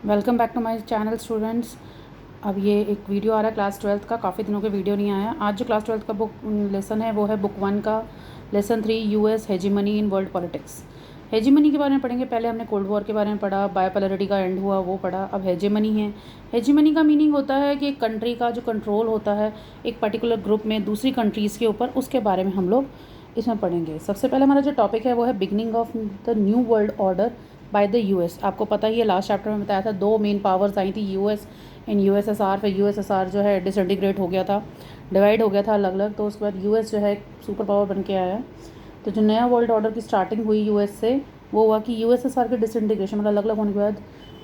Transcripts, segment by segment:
Welcome back to my channel students. अब ये एक वीडियो आ रहा है क्लास 12th का। काफ़ी दिनों के वीडियो नहीं आया। आज जो क्लास 12th का बुक लेसन है वो है बुक 1 का lesson 3 US hegemony in world politics. Hegemony के बारे में पढ़ेंगे। पहले हमने कोल्ड वॉर के बारे में पढ़ा, बायोपोलैरिटी का एंड हुआ वो पढ़ा। अब हेजीमनी है। हेजीमनी का मीनिंग होता है कि एक कंट्री का जो कंट्रोल होता है एक पर्टिकुलर ग्रुप में दूसरी कंट्रीज़ के ऊपर, उसके बारे में हम लोग इसमें पढ़ेंगे। सबसे पहले हमारा जो टॉपिक है वो है beginning of the new world order by the US. आपको पता ही है, लास्ट चैप्टर में बताया था दो मेन पावर्स आई थी, यूएस इन यूएसएसआर। फिर यूएसएसआर जो है डिसइंटीग्रेट हो गया था, डिवाइड हो गया था अलग अलग। तो उसके बाद यूएस जो है सुपर पावर बन के आया। तो जो नया वर्ल्ड ऑर्डर की स्टार्टिंग हुई यूएस से वो हुआ कि यूएसएसआर के डिसइंटीग्रेशन मतलब अलग अलग होने के बाद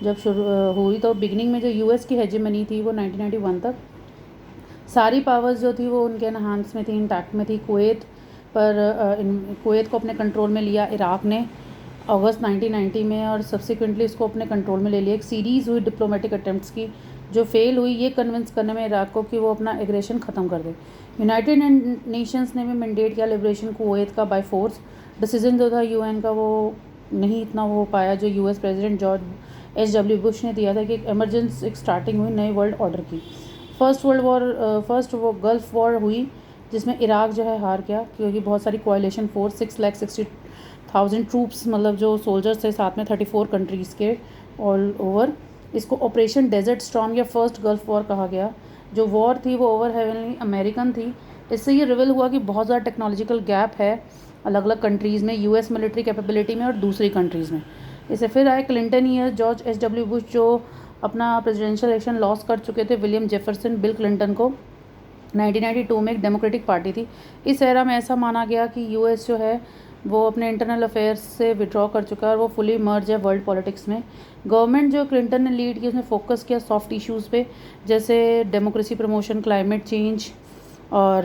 जब शुरू हुई, तो बिगनिंग में जो यूएस की हेजेमनी थी वो 1991 तक सारी पावर्स जो थी वो उनके एनहांस में थी, इंटैक्ट में थी। कुवैत को अपने कंट्रोल में लिया इराक़ ने अगस्त 1990 में, और सब्सिक्वेंटली इसको अपने कंट्रोल में ले लिया। एक सीरीज़ हुई डिप्लोमेटिक अटैम्प्ट्स की जो फेल हुई ये कन्विंस करने में इराक़ को कि वो अपना एग्रेशन ख़त्म कर दे। यूनाइटेड नेशंस ने भी मैंडेट किया लिबरेशन कुवैत का बाय फोर्स। डिसीजन जो था यूएन का वो नहीं इतना हो पाया जो यूएस प्रेसिडेंट जॉर्ज एच.डब्ल्यू. बुश ने दिया था कि एक एमरजेंसी एक स्टार्टिंग हुई नए वर्ल्ड ऑर्डर की। फर्स्ट वो गल्फ़ वॉर हुई जिसमें इराक़ जो है हार गया क्योंकि बहुत सारी कोalition फोर्स 6,60,000 ट्रूप्स मतलब जो सोल्जर्स थे साथ में 34 कंट्रीज़ के ऑल ओवर। इसको ऑपरेशन डेजर्ट स्टॉर्म या फर्स्ट गल्फ़ वॉर कहा गया। जो वॉर थी वो ओवर हेवनली अमेरिकन थी। इससे ये रिवील हुआ कि बहुत ज़्यादा टेक्नोलॉजिकल गैप है अलग अलग कंट्रीज़ में, यूएस मिलिट्री कैपेबिलिटी में और दूसरी कंट्रीज़ में। इससे फिर आए क्लिंटन ईयर, जॉर्ज एच.डब्ल्यू. बुश जो अपना प्रेसिडेंशियल इलेक्शन लॉस कर चुके थे, विलियम जेफरसन बिल क्लिंटन को 1992 में एक डेमोक्रेटिक पार्टी थी। इस एरा में ऐसा माना गया कि यूएस जो है वो अपने इंटरनल अफेयर्स से विड्रॉ कर चुका है और वो फुली मर्ज है वर्ल्ड पॉलिटिक्स में। गवर्नमेंट जो क्लिंटन ने लीड की उसने फोकस किया सॉफ्ट इश्यूज़ पे, जैसे डेमोक्रेसी प्रमोशन, क्लाइमेट चेंज और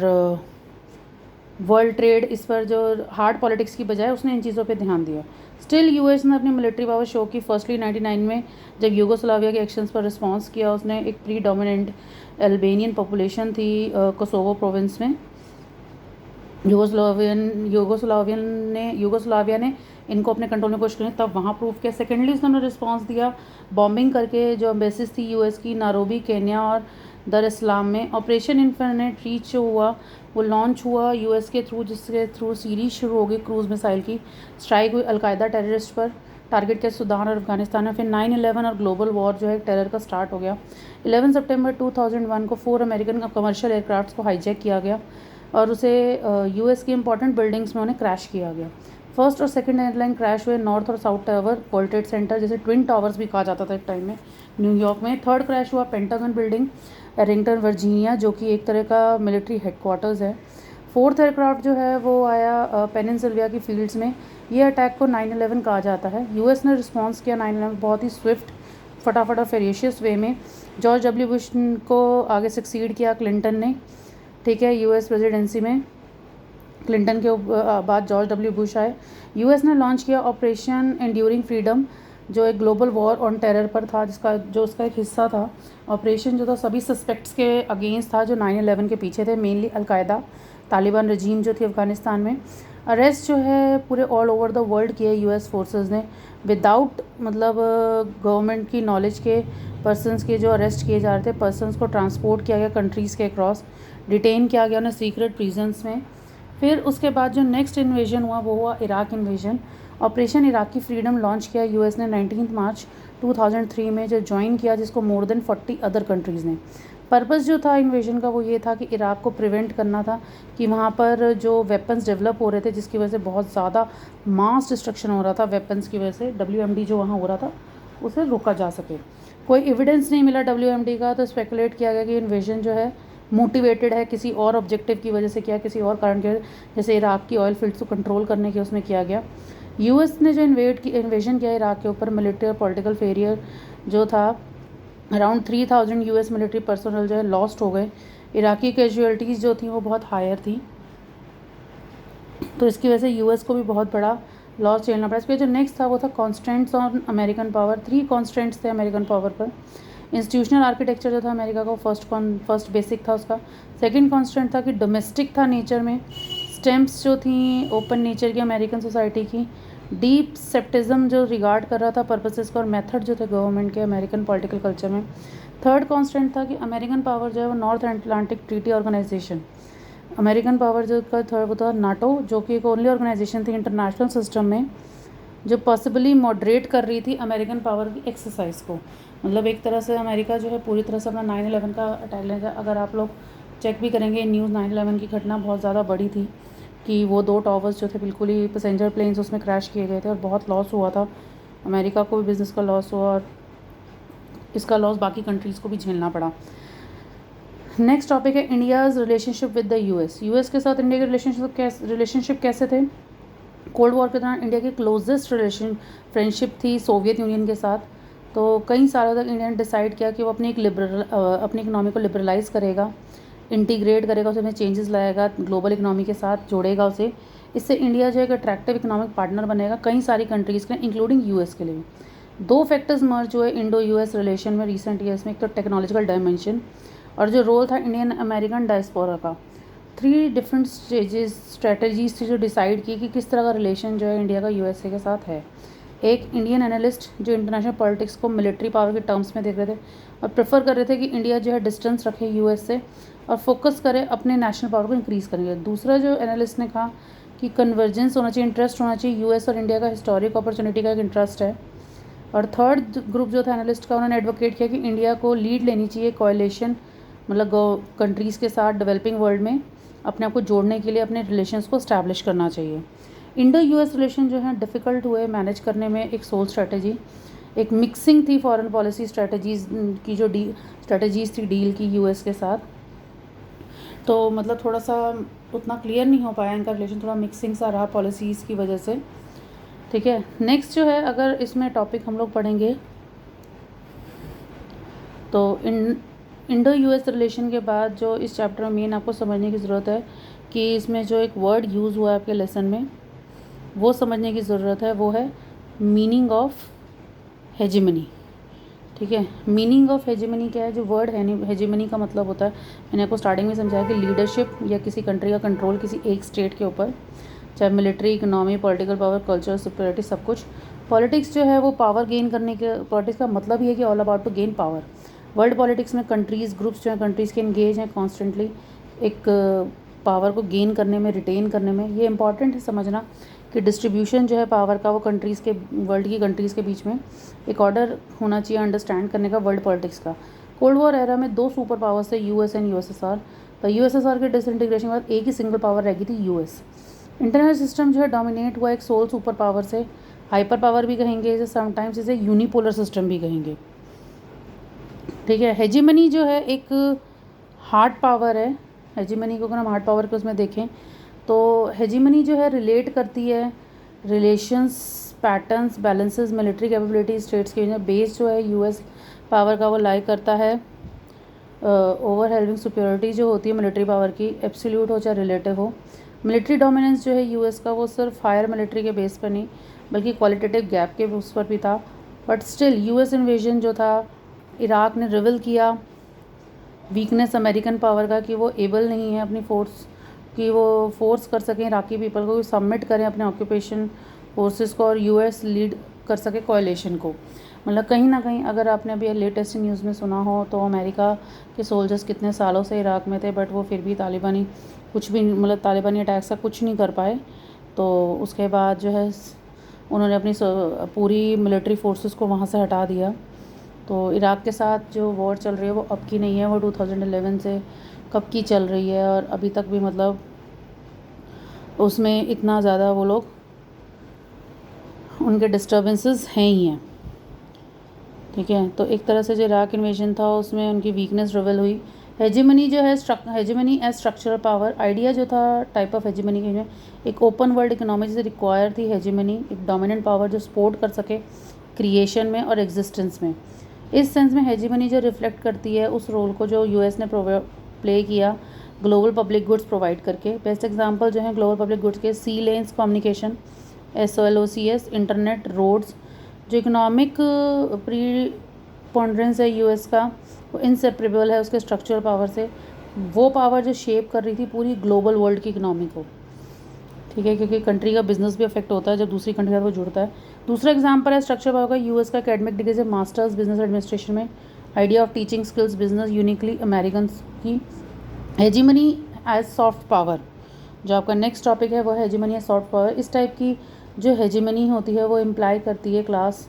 वर्ल्ड ट्रेड। इस पर जो हार्ड पॉलिटिक्स की बजाय उसने इन चीज़ों पे ध्यान दिया। स्टिल यूएस ने अपनी मिलिट्री पावर शो की। फर्स्टली 1999 में जब यूगोस्लाविया के एक्शंस पर रिस्पांस किया, उसने एक प्री डोमिनेंट अल्बेनियन पॉपुलेशन थी कोसोवो प्रोविंस में। यूगोस्लाविया ने इनको अपने कंट्रोल में कोशिश की, तब वहाँ प्रूफ किया। सेकेंडली उसने रिस्पांस दिया बॉम्बिंग करके जो एम्बेसीज थी यूएस की नारोबी, केन्या और दर इस्लाम में। ऑपरेशन इन्फिनिट रीच जो हुआ वो लॉन्च हुआ यूएस के थ्रू, जिसके थ्रू सीरीज शुरू हो गई क्रूज़ मिसाइल की। स्ट्राइक हुई अलकायदा टेररिस्ट पर, टारगेट के सूडान और अफगानिस्तान में। फिर 9/11 और ग्लोबल वॉर जो है टेरर का स्टार्ट हो गया। 11 सितंबर 2001 को 4 अमेरिकन कमर्शियल एयरक्राफ्ट को हाईजैक किया गया और उसे यूएस की इंपॉर्टेंट बिल्डिंग्स में उन्हें क्रैश किया गया। फर्स्ट और सेकंड एयरलाइन क्रैश हुए नॉर्थ और south tower world trade centre, जैसे ट्विन टावर्स भी कहा जाता था एक टाइम में, न्यूयॉर्क में। थर्ड क्रैश हुआ पेंटागन बिल्डिंग एरिंगटन वर्जीनिया, जो कि एक तरह का मिलिट्री हेडक्वार्टर्स है। फोर्थ एयरक्राफ्ट जो है वो आया पेनिनसुलवा की फील्ड्स में। ये अटैक को 9/11 कहा जाता है। यूएस ने रिस्पॉन्स किया 9/11 बहुत ही स्विफ्ट, फटाफट और फेरिशियस वे में। जॉर्ज डब्ल्यू बुश को आगे सक्सीड किया क्लिंटन ने, ठीक है, यूएस प्रेसिडेंसी में। क्लिंटन के बाद जॉर्ज डब्ल्यू बुश आए। यूएस ने लॉन्च किया ऑपरेशन एंड्यूरिंग फ्रीडम, जो एक ग्लोबल वॉर ऑन टेरर पर था, उसका एक हिस्सा था। ऑपरेशन जो था सभी सस्पेक्ट्स के अगेंस्ट था जो 9/11 के पीछे थे, मेनली अलकायदा, तालिबान रजीम जो थी अफ़गानिस्तान में। अरेस्ट जो है पूरे ऑल ओवर द वर्ल्ड किए यूएस फोर्सेस ने, विदाउट मतलब गवर्नमेंट की नॉलेज के पर्सनस के जो अरेस्ट किए जा रहे थे, पर्सनस को ट्रांसपोर्ट किया गया कंट्रीज़ के अक्रॉस, डिटेन किया गया उन्हें सीक्रेट प्रिजन्स में। फिर उसके बाद जो नेक्स्ट इन्वेजन हुआ वो हुआ इराक इन्वेजन। ऑपरेशन इराक की फ्रीडम लॉन्च किया यूएस ने 19 मार्च 2003 में, जो ज्वाइन किया जिसको मोर देन 40 अदर कंट्रीज़ ने। पर्पस जो था इन्वेजन का वो ये था कि इराक को प्रिवेंट करना था कि वहाँ पर जो वेपन्स डेवलप हो रहे थे जिसकी वजह से बहुत ज़्यादा मास डिस्ट्रक्शन हो रहा था वेपन्स की वजह से, WMD जो वहाँ हो रहा था उसे रोका जा सके। कोई एविडेंस नहीं मिला WMD का, तो स्पेकुलेट किया गया कि इन्वेजन जो है मोटिवेटेड है किसी और ऑब्जेक्टिव की वजह से किया, किसी और कारण के, जैसे इराक की ऑयल फील्ड्स को कंट्रोल करने के उसमें किया गया। यूएस ने जो इन्वेजन किया इराक के ऊपर, मिलिट्री और पॉलिटिकल फेलियर जो था, अराउंड 3,000 यूएस मिलिट्री पर्सनल जो है लॉस्ट हो गए। इराकी कैजुअलिटीज़ जो थी वो बहुत हायर थी, तो इसकी वजह से यूएस को भी बहुत बड़ा लॉस झेलना पड़ा। इसके जो नेक्स्ट था वो था constants on American power. 3 constants थे अमेरिकन पावर पर। इंस्टीट्यूशनल आर्किटेक्चर जो था अमेरिका का फर्स्ट बेसिक था उसका। सेकंड कॉन्स्टेंट था कि डोमेस्टिक था नेचर में, स्टेम्प्स जो थी ओपन नेचर की अमेरिकन सोसाइटी की। डीप सेप्टिज्म जो रिगार्ड कर रहा था पर्पसेस को और मेथड जो थे गवर्नमेंट के अमेरिकन पॉलिटिकल कल्चर में। थर्ड कॉन्स्टेंट था कि अमेरिकन पावर जो है वो North Atlantic Treaty Organization, American power जो का थर्ड वो था नाटो, जो कि एक ओनली ऑर्गेनाइजेशन थी इंटरनेशनल सिस्टम में जो पॉसिबली मॉडरेट कर रही थी अमेरिकन पावर की एक्सरसाइज को। मतलब एक तरह से अमेरिका जो है पूरी तरह से अपना 9/11 का अटैक लेगा। अगर आप लोग चेक भी करेंगे न्यूज़, 9/11 की घटना बहुत ज़्यादा बड़ी थी कि वो 2 टावर्स जो थे बिल्कुल ही पैसेंजर प्लेन्स उसमें क्रैश किए गए थे और बहुत लॉस हुआ था। अमेरिका को भी बिज़नेस का लॉस हुआ और इसका लॉस बाकी कंट्रीज़ को भी झेलना पड़ा। नेक्स्ट टॉपिक है India's relationship with the US के साथ इंडिया के रिलेशनशिप कैसे थे। कोल्ड वॉर के दौरान इंडिया की क्लोजेस्ट फ्रेंडशिप थी सोवियत यूनियन के साथ। तो कई सालों तक इंडिया ने डिसाइड किया कि वो अपनी इकोनॉमी को लिबरलाइज़ करेगा, इंटीग्रेट करेगा, उसमें चेंजेस लाएगा, ग्लोबल इकोनॉमी के साथ जोड़ेगा उसे। इससे इंडिया जो है एक अट्रैक्टिव इकोनॉमिक पार्टनर बनेगा कई सारी कंट्रीज़ के लिए, इंक्लूडिंग यूएस के लिए। 2 फैक्टर्स मर्ज हुए इंडो यूएस रिलेशन में रिसेंट ईयर्स में, एक तो टेक्नोलॉजिकल डायमेंशन और जो रोल था इंडियन अमेरिकन डायस्पोरा का। 3 डिफरेंट स्ट्रेटजीज थी जो डिसाइड की कि किस तरह का रिलेशन जो है इंडिया का यूएसए के साथ है। एक इंडियन एनालिस्ट जो इंटरनेशनल पॉलिटिक्स को मिलिट्री पावर के टर्म्स में देख रहे थे और प्रेफर कर रहे थे कि इंडिया जो है डिस्टेंस रखे यूएस से और फोकस करे अपने नेशनल पावर को इंक्रीज़ करेंगे। दूसरा जो एनालिस्ट ने कहा कि कन्वर्जेंस होना चाहिए, इंटरेस्ट होना चाहिए, यूएस और इंडिया का हिस्टोरिक अपॉर्चुनिटी का एक इंटरेस्ट है। और थर्ड ग्रुप जो था एनालिस्ट का, उन्होंने एडवोकेट किया कि इंडिया को लीड लेनी चाहिए कोalition, मतलब कंट्रीज़ के साथ डेवलपिंग वर्ल्ड में अपने आप को जोड़ने के लिए अपने रिलेशंस को इस्टेब्लिश करना चाहिए। इंडो यूएस रिलेशन जो है डिफ़िकल्ट हुए मैनेज करने में। एक सोल स्ट्रेटजी, एक मिक्सिंग थी फॉरेन पॉलिसी स्ट्रेटजीज़ की, जो स्ट्रेटजीज़ थी डील की यूएस के साथ। तो मतलब थोड़ा सा उतना क्लियर नहीं हो पाया इनका रिलेशन, थोड़ा मिक्सिंग सा रहा पॉलिसीज़ की वजह से। ठीक है, नेक्स्ट जो है अगर इसमें टॉपिक हम लोग पढ़ेंगे तो इंडो यूएस रिलेशन के बाद जो इस चैप्टर में मेन आपको समझने की ज़रूरत है कि इसमें जो एक वर्ड यूज़ हुआ है आपके लेसन में वो समझने की ज़रूरत है, वो है मीनिंग ऑफ हेजिमनी। ठीक है, मीनिंग ऑफ हेजिमनी क्या है। जो वर्ड है हेजिमनी का मतलब होता है, मैंने आपको स्टार्टिंग में समझाया कि लीडरशिप या किसी कंट्री का कंट्रोल किसी एक स्टेट के ऊपर, चाहे military, economy, political power, culture, security, सब कुछ। पॉलिटिक्स जो है वो पावर गेन करने के, पॉलिटिक्स का मतलब ही है कि all about to gain power. World politics में कंट्रीज़, ग्रुप्स जो हैं कंट्रीज़ के इंगेज हैं कॉन्स्टेंटली एक पावर को गेन करने में, रिटेन करने में। ये इंपॉर्टेंट है समझना कि डिस्ट्रीब्यूशन जो है पावर का वो कंट्रीज़ के, वर्ल्ड की कंट्रीज़ के बीच में एक ऑर्डर होना चाहिए अंडरस्टैंड करने का वर्ल्ड पॉलिटिक्स का। कोल्ड वॉर एरा में 2 सुपर पावर्स थे, यूएस एंड यूएसएसआर। तो यूएसएसआर के डिसइंटीग्रेशन के बाद एक ही सिंगल पावर रह गई थी यूएस। इंटरनेशनल सिस्टम जो है डोमिनेट हुआ एक सोल सुपर पावर से, हाइपर पावर भी कहेंगे इसे, समटाइम्स इसे यूनिपोलर सिस्टम भी कहेंगे। ठीक है, हेजिमनी जो है एक हार्ड पावर है। हेजिमनी को अगर हम हार्ड पावर के उसमें देखें तो हेजिमनी जो है रिलेट करती है relations, patterns, balances, military capability states के। बेस जो है यूएस पावर का वो लाई करता है ओवरवेलमिंग सुपीरियरिटी जो होती है मिलिट्री पावर की, एब्सोल्यूट हो चाहे रिलेटिव हो। मिलिट्री डोमिनेंस जो है यूएस का वो सिर्फ फायर मिलिट्री के बेस पर नहीं बल्कि क्वालिटेटिव गैप के उस पर भी था। बट स्टिल यूएस इन्वेजन जो था इराक ने रिवील किया वीकनेस अमेरिकन पावर का कि वो एबल नहीं है अपनी फोर्स कि वो फोर्स कर सकें इराकी पीपल को सबमिट करें अपने ऑक्यूपेशन फोर्सेस को और यूएस लीड कर सके कोalition को। मतलब कहीं ना कहीं अगर आपने अभी लेटेस्ट न्यूज़ में सुना हो तो अमेरिका के सोल्जर्स कितने सालों से इराक में थे बट वो फिर भी तालिबानी कुछ भी, मतलब तालिबानी अटैक्स का कुछ नहीं कर पाए। तो उसके बाद जो है उन्होंने अपनी पूरी मिलिट्री फोर्सेस को वहाँ से हटा दिया। तो इराक के साथ जो वॉर चल रही है वो अब की नहीं है, वो 2011 से कब की चल रही है और अभी तक भी मतलब उसमें इतना ज़्यादा वो लोग उनके डिस्टर्बेंसेस हैं ही हैं। ठीक है, तो एक तरह से जो इराक इन्वेजन था उसमें उनकी वीकनेस रिवील हुई। हेजिमनी जो है hegemony as structural power idea जो था टाइप ऑफ हेजिमनी के, एक ओपन वर्ल्ड इकोनॉमी से रिक्वायर थी हेजिमनी, एक डोमिनेंट पावर जो सपोर्ट कर सके क्रिएशन में और एग्जिस्टेंस में। इस सेंस में हेजिमनी जो रिफ्लेक्ट करती है उस रोल को जो यूएस ने प्ले किया ग्लोबल पब्लिक गुड्स प्रोवाइड करके। बेस्ट एग्जांपल जो है ग्लोबल पब्लिक गुड्स के sea lanes communication, SOLOCS, internet, roads. जो इकोनॉमिक प्रीपोंडरेंस है यूएस का वो इनसेपरेबल है उसके स्ट्रक्चरल पावर से। वो पावर जो शेप कर रही थी पूरी ग्लोबल वर्ल्ड की इकोनॉमी को। ठीक है, क्योंकि कंट्री का बिजनेस भी अफेक्ट होता है जब दूसरी कंट्री के साथ वो जुड़ता है। दूसरा एग्जाम्पल है स्ट्रक्चर पावर का। यूएस का एकेडमिक डिग्री से मास्टर्स बिजनेस एडमिनिस्ट्रेशन में, idea of teaching skills business uniquely American की, हेजीमनी एज सॉफ्ट पावर। जो आपका नेक्स्ट टॉपिक है वो है हेजीमनी एज सॉफ्ट पावर। इस टाइप की जो हेजीमनी होती है वो इम्प्लाई करती है क्लास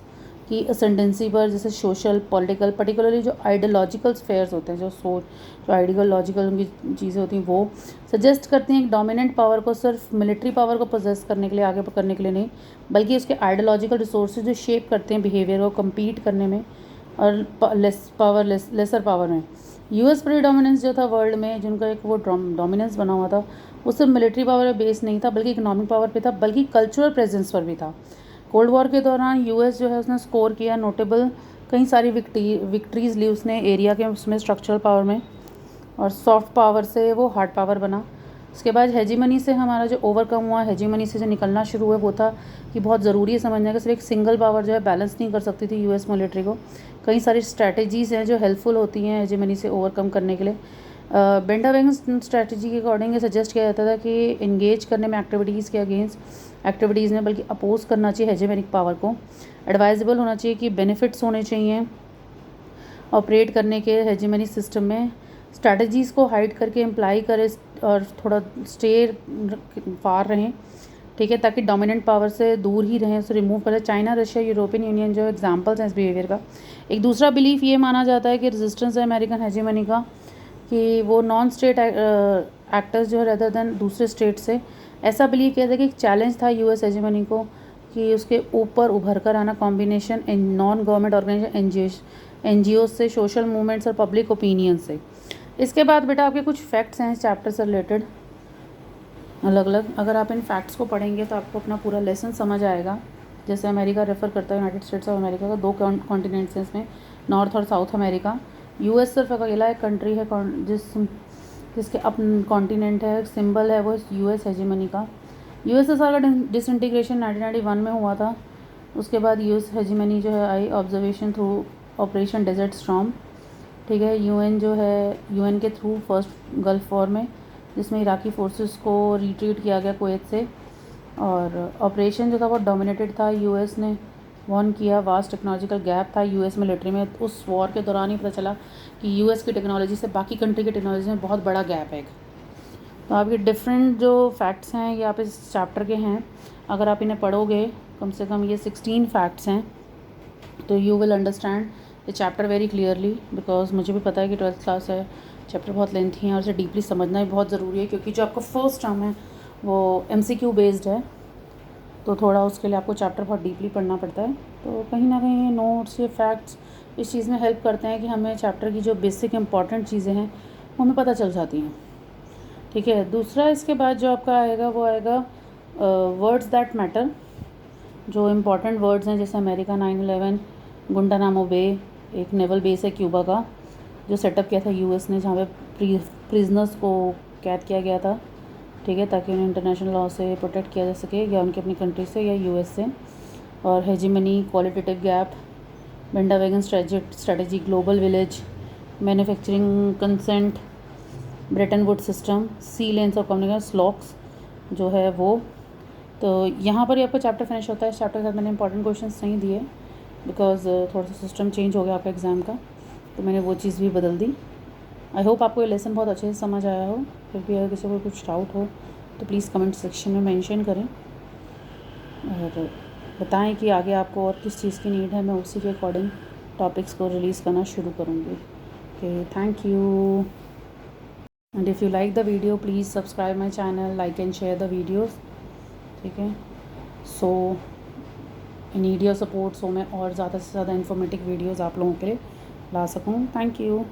की असेंडेंसी पर, जैसे सोशल, पॉलिटिकल, पर्टिकुलरली जो आइडियोलॉजिकल स्फेयर्स होते हैं, जो आइडियोलॉजिकल उनकी चीज़ें होती हैं, वो सजेस्ट करती हैं एक डोमिनेंट पावर को सिर्फ मिलिट्री पावर को पोजेस करने के लिए, आगे करने के लिए नहीं, बल्कि उसके आइडियोलॉजिकल रिसोर्सेज जो शेप करते हैं बिहेवियर को कम्पीट करने में और लेसर पावर में। यूएस प्रीडोमिनेंस जो था वर्ल्ड में, जिनका एक वो डोमिनेंस बना हुआ था, वो सिर्फ मिलिट्री पावर पे बेस नहीं था, बल्कि इकोनॉमिक पावर पे था, बल्कि कल्चरल प्रेजेंस पर भी था। कोल्ड वॉर के दौरान यूएस जो है उसने स्कोर किया नोटेबल कई सारी विक्ट्रीज़ ली उसने एरिया के उसमें स्ट्रक्चरल पावर में, और सॉफ्ट पावर से वो हार्ड पावर बना। उसके बाद हेजीमनी से हमारा जो ओवरकम हुआ, हेजीमनी से जो निकलना शुरू हुआ, वो था कि बहुत ज़रूरी है समझना कि सिर्फ एक सिंगल पावर जो है बैलेंस नहीं कर सकती थी यूएस मिलिट्री को। कई सारी स्ट्रैटेजीज़ हैं जो हेल्पफुल होती हैं हेजीमनी से ओवरकम करने के लिए। बेंडावेगन्स स्ट्रैटेजी के अकॉर्डिंग ये सजेस्ट किया जाता था कि इंगेज करने में एक्टिविटीज़ के अगेंस्ट एक्टिविटीज़ में, बल्कि अपोज करना चाहिए हेजेमनिक पावर को। एडवाइजेबल होना चाहिए कि बेनिफिट्स होने चाहिए ऑपरेट करने के हेजेमनिक सिस्टम में। स्ट्रैटेजीज़ को हाइड करके इम्प्लाई करें और थोड़ा स्टे फार रहें, ठीक है, ताकि डोमिनेंट पावर से दूर ही रहें, उसे रिमूव करें। चाइना, रशिया, यूरोपियन यूनियन जो एग्जांपल्स हैं इस बिहेवियर का। एक दूसरा बिलीफ ये माना जाता है कि रेजिस्टेंस है अमेरिकन हेजेमनी का, कि वो नॉन स्टेट एक्टर्स जो है रेदर देन दूसरे स्टेट से। ऐसा बिलीव किया था कि एक चैलेंज था यूएस हेजेमनी को कि उसके ऊपर उभर कर आना combination in non government organisation NGO से, सोशल मूवमेंट्स और पब्लिक ओपिनियन से। इसके बाद बेटा आपके कुछ फैक्ट्स हैं इस चैप्टर से रिलेटेड अलग अलग। अगर आप इन फैक्ट्स को पढ़ेंगे तो आपको अपना पूरा लेसन समझ आएगा। जैसे अमेरिका रेफ़र करता है यूनाइटेड स्टेट्स ऑफ अमेरिका का, 2 कॉन्टिनेंट्स हैं इसमें, नॉर्थ और साउथ अमेरिका। यूएस सिर्फ अकेला एक कंट्री है जिसके अपन कॉन्टिनेंट है, सिंबल है वो यूएस हेजेमनी का। यूएसएसआर का डिसइंटीग्रेशन 1991 में हुआ था। उसके बाद यूएस हेजेमनी जो है I observation through Operation Desert Storm, ठीक है। यूएन जो है यूएन के थ्रू फर्स्ट गल्फ वॉर में, जिसमें इराकी फोर्सेस को रिट्रीट किया गया कुवैत से, और ऑपरेशन जो था वो डोमिनेटेड था, यूएस ने वॉर्न किया। वास्ट टेक्नोलॉजिकल गैप था यूएस मिलिट्री में। उस वॉर के दौरान ही पता चला कि यूएस की टेक्नोलॉजी से बाकी कंट्री की टेक्नोलॉजी में बहुत बड़ा गैप है। तो आपके डिफरेंट जो फैक्ट्स हैं ये आप इस चैप्टर के हैं, अगर आप इन्हें पढ़ोगे, कम से कम ये 16 फैक्ट्स हैं, तो you will understand the chapter very clearly. Because मुझे भी पता है कि 12th क्लास है, चैप्टर बहुत लेंथी है और उसे डीपली समझना भी बहुत ज़रूरी है, क्योंकि जो आपका फर्स्ट टर्म है वो MCQ बेस्ड है, तो थोड़ा उसके लिए आपको चैप्टर बहुत डीपली पढ़ना पड़ता है। तो कहीं ना कहीं ये नोट्स, ये फैक्ट्स इस चीज़ में हेल्प करते हैं कि हमें चैप्टर की जो बेसिक इंपॉर्टेंट चीज़ें हैं वो हमें पता चल जाती हैं, ठीक है। दूसरा इसके बाद जो आपका आएगा वो आएगा वर्ड्स दैट मैटर। जो इम्पॉर्टेंट वर्ड्स हैं, जैसे अमेरिका 9/11, गुंटानामो बे, एक नेवल बेस है क्यूबा का, जो सेटअप किया था यूएस ने, जहाँ पे प्रिजनर्स को कैद किया गया था, ठीक है, ताकि उन्हें इंटरनेशनल लॉ से प्रोटेक्ट किया जा सके, या उनके अपनी कंट्री से या यूएस से। और hegemony, qualitative gap, bandwagon strategy, global village, manufacturing consent, Bretton Wood system, sea lanes और कम्युनिकेशन स्लॉक्स जो है वो। तो यहाँ पर ही आपका चैप्टर फिनिश होता है। इस चैप्टर के साथ मैंने इंपॉर्टेंट क्वेश्चंस नहीं दिए, बिकॉज थोड़ा सा सिस्टम चेंज हो गया आपका एग्ज़ाम का, तो मैंने वो चीज़ भी बदल दी। आई होप आपको ये लेसन बहुत अच्छे से समझ आया हो। फिर भी अगर किसी को कुछ डाउट हो तो प्लीज़ कमेंट सेक्शन में मेंशन करें और बताएं कि आगे आपको और किस चीज़ की नीड है। मैं उसी के अकॉर्डिंग टॉपिक्स को रिलीज़ करना शुरू करूँगी। Okay, thank you. And if you like the video please subscribe my channel, like and share the videos, ठीक है। सो आई नीड योर सपोर्ट, सो मैं और ज़्यादा से ज़्यादा इन्फॉर्मेटिव वीडियोज़ आप लोगों के लिए ला सकूँ। Thank you.